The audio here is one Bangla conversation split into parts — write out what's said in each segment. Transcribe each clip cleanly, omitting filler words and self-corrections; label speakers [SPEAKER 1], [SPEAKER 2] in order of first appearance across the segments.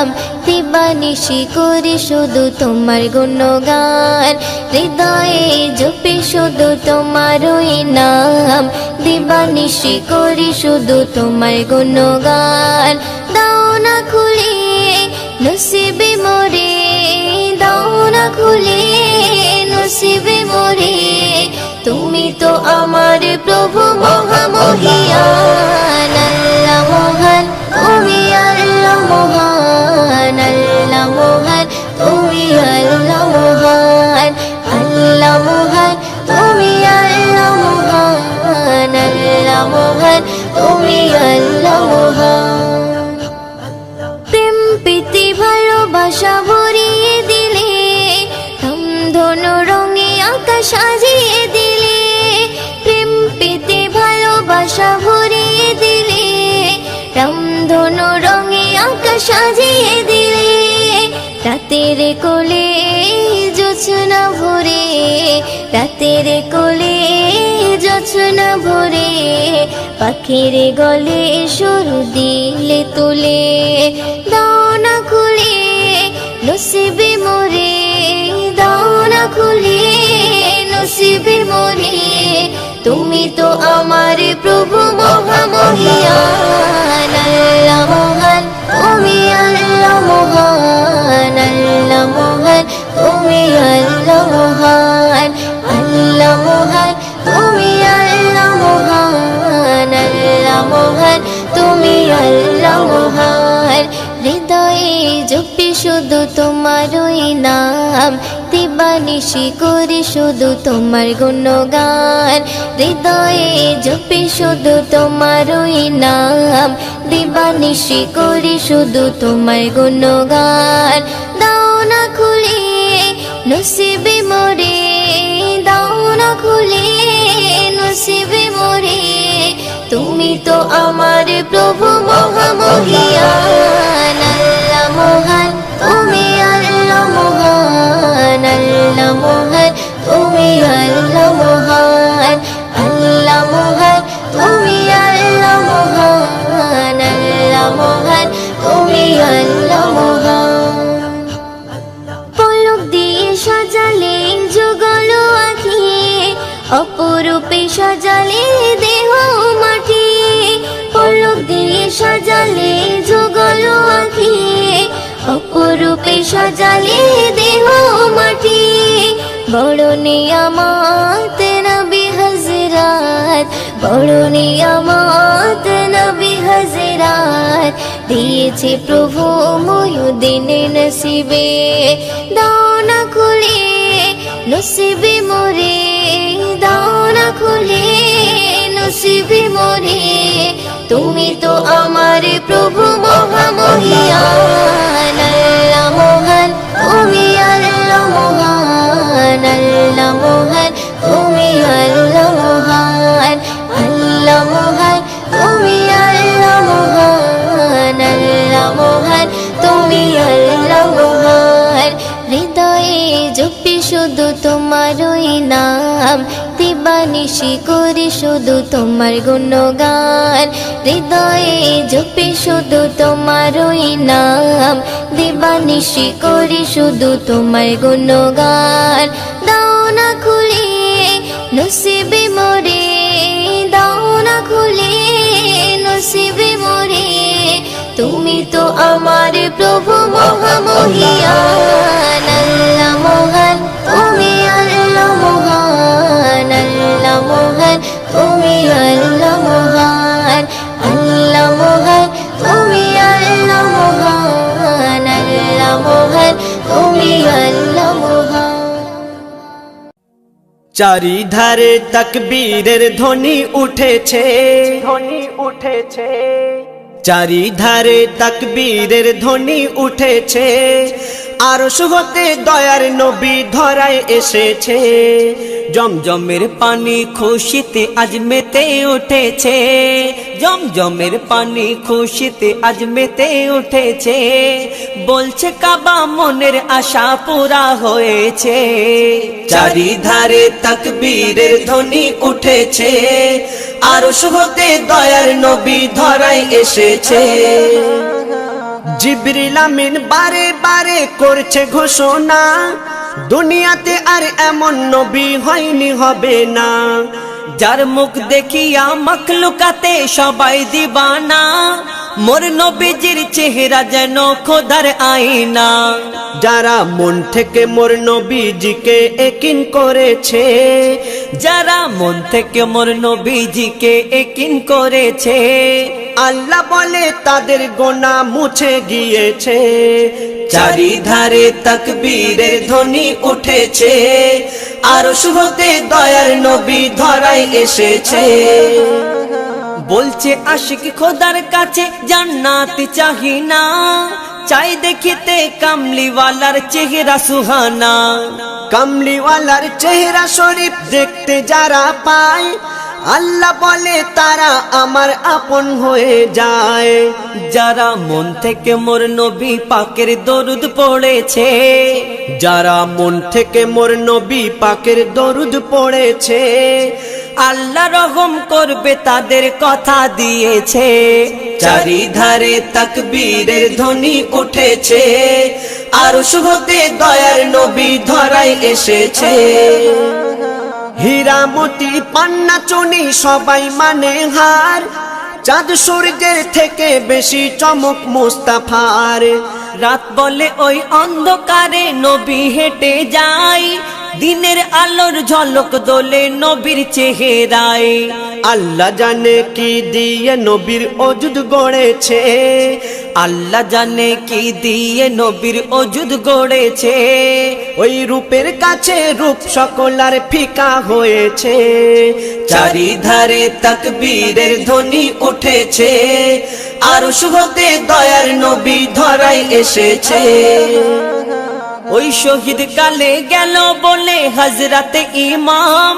[SPEAKER 1] নাম দিবানিশি করি শুধু তোমার গুণগান হৃদয়ে জপি শুধু তোমারই নাম দিবানিশি করি শুধু তোমার গুণগান দাও না খুলে নসিবে মোরে দাও না খুলে নসিবে মোরে তুমি তো আমার প্রভু মহামহিয়ান আল্লাহ মহান তুমি আল্লাহ মহান আল্লাহ মহান তুমি আল্লাহ মহান আল্লাহ মহান তুমি আল্লাহ মহান আল্লাহ মহান তুমি আল্লাহ মহান প্রেম প্রীতি ভালোবাসা ভরিয়ে দিলে ধনু রঙে আকাশ সাজিয়ে দিলে প্রেম প্রীতি ভালোবাসা ভরিয়ে দিলে রামধনু রঙে আকাশ সাজিয়ে দিলে রাতের কোলে জোছনা ভরে রাতের কোলে জোছনা ভরে পাখির গলে সুর দিলে তুলে দাও না খুলে নসিবে মোরে দাও না খুলে নসিবে মোরে তুমি তো আমার প্রভু মহামহিয়ান আল্লাহ মহান তুমি আল্লাহ মহান আল্লাহ মহান তুমি আল্লাহ মহান আল্লাহ মহান তুমি আল্লাহ মহান আল্লাহ মহান তুমি আল্লাহ মহান হৃদয়ে জপি শুধু তোমারই নাম দিবানিশি করি শুধু তোমার গুণগান হৃদয়ে জপি শুধু তোমারই নাম দিবানিশি করি শুধু তোমার গুণগান দাও না খুলে নসিবে মোরে দাও না খুলে নসিবে মোরে তুমি তো আমার প্রভু মহামহিয়ান আল্লাহ মহান তুমি আল্লাহ মহান আল্লাহ মহান তুমি আল্লাহ মহান আল্লাহ মহান তুমি আল্লাহ মহান আল্লাহ মহান তুমি আল্লাহ মহান পলক দিয়ে সাজালে যুগল আঁখি অপরূপে সাজালে দেহ মাটি পলক দিয়ে সাজালে যুগল আঁখি অপরূপে সাজালে দেহ মাটি বড় নিয়ামত নবী হযরত বড় নিয়ামত নবী হযরত দিয়েছে প্রভু মুয়ুদ্দিন নসিবে দাও না খুলে নসিবে মোরে দাও না খুলে নসিবে মোরে তুমি তো আমার প্রভু মহামহিয়ান আল্লাহ মহান তুমি আল্লাহ মহান আল্লাহ মহান তুমি আল্লাহ মহান আল্লাহ মহান তুমি আল্লাহ মহান আল্লাহ মহান তুমি আল্লাহ মহান হৃদয়ে জপি শুধু তোমারই নাম দিবানিশি করি শুধু তোমার গুণগান হৃদয়ে জপি শুধু তোমারই নাম দিবানিশি করি শুধু তোমার গুণগান দাও না খুলে নসিবে মোরে দাও না খুলে নসিবে মোরে তুমি তো আমার প্রভু মহামহিয়ান আল্লাহ মহান তুমি আল্লাহ মহান আল্লাহ মহান তুমি আল্লাহ মহান আল্লাহ মহান তুমি আল্লাহ মহান আল্লাহ মহান তুমি আল্লাহ মহান
[SPEAKER 2] চারিধারে তাকবীরের ধ্বনি উঠেছে চারিধারে তাকবীরের ধ্বনি উঠেছে আরশ হতে দয়ার নবী ধরায় এসেছে জমজমের পানি খুশিতে আজ মেতে উঠেছে জমজমের পানি খুশিতে আজ মেতে উঠেছে বলছে কাবা মনের আশা পুরা হয়েছে চারিধারে তাকবীরের ধ্বনি উঠেছে আরশ হতে দয়ার নবী ধরায় এসেছে জিবরিল আমিন বারে বারে করছে ঘোষণা, দুনিয়াতে আর এমন নবী হয়নি, হবে না।
[SPEAKER 3] যার মুখ দেখিয়া মখলুকাতে সবাই দিবানা, মোর নবীজির চেহারা যেন খোদার আয়না।
[SPEAKER 2] যারা মন থেকে মোর নবীজিকে একিন করেছে,
[SPEAKER 3] যারা মন থেকে মোর নবীজিকে একিন করেছে,
[SPEAKER 2] আল্লাহ বলে তাদের গোনা মুছে গিয়েছে।
[SPEAKER 3] চারিধারে তাকবীরের ধ্বনি উঠেছে, আরশ হতে দয়ার নবী ধরায় এসেছে। বলছে আশিক খোদার কাছে জান্নাত চাহি না, চাই দেখিতে কামলিওয়ালার চেহারা সুহানা।
[SPEAKER 2] কামলিওয়ালার চেহারা শরীফ দেখতে যারা পায়, আল্লাহ বলে তারা আমার আপন হয়ে যায়।
[SPEAKER 3] যারা মন থেকে মোর নবী পাকের দরুদ পড়েছে,
[SPEAKER 2] যারা মন থেকে মোর নবী পাকের দরুদ পড়েছে,
[SPEAKER 3] আল্লাহ রহম করবে তাদের কথা দিয়েছে। চারিধারে তাকবীরের ধ্বনি উঠেছে, আরশ হতে দয়ার নবী ধরায় এসেছে।
[SPEAKER 2] হীরামতি পান্না চুনি সবাই মানে হার, চাঁদ সূর্যের থেকে বেশি চমক মুস্তাফার।
[SPEAKER 3] রাত বলে ওই অন্ধকারে নবী হেঁটে যায়, দিনের আলোর ঝলক দোলে নবীর চেহারায়।
[SPEAKER 2] আল্লাহ জানে কি দিয়ে নবীর অজুদ গড়েছে,
[SPEAKER 3] আল্লাহ জানে কি দিয়ে নবীর অজুদ গড়েছে।
[SPEAKER 2] ওই রূপের কাছে রূপ সকলার ফিকা হয়েছে।
[SPEAKER 3] চারিধারে তাকবীরের ধ্বনি উঠেছে, আরশ হতে দয়ার নবী ধরায় এসেছে। ওই শহীদ কালে গেল বলে হযরতে ইমাম,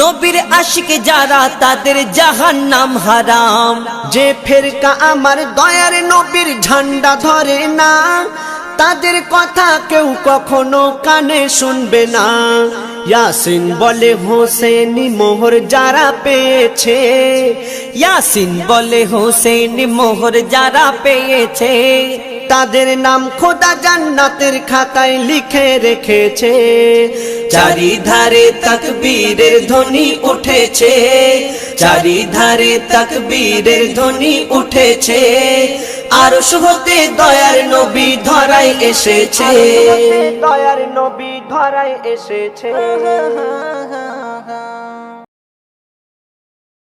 [SPEAKER 3] নবীর আশিক যারা তাদের জাহান্নাম হারাম।
[SPEAKER 2] যে ফেরকা আমার দয়ার নবীর ঝান্ডা ধরে না, তাদের কথা কেউ কখনো কানে শুনবে না। ইয়াসিন বলে হোসেনি মোহর যারা পেয়েছে,
[SPEAKER 3] ইয়াসিন বলে হোসেনি মোহর যারা পেয়েছে,
[SPEAKER 2] তাদের নাম খোদা জান্নাতের খাতায় লিখে রেখেছে।
[SPEAKER 3] চারিধারে তাকবীরের ধ্বনি উঠেছে, চারিধারে তাকবীরের ধ্বনি উঠেছে, আরশ হতে দয়ার নবী ধরায় এসেছে।
[SPEAKER 2] দয়ার নবী ধরায় এসেছে।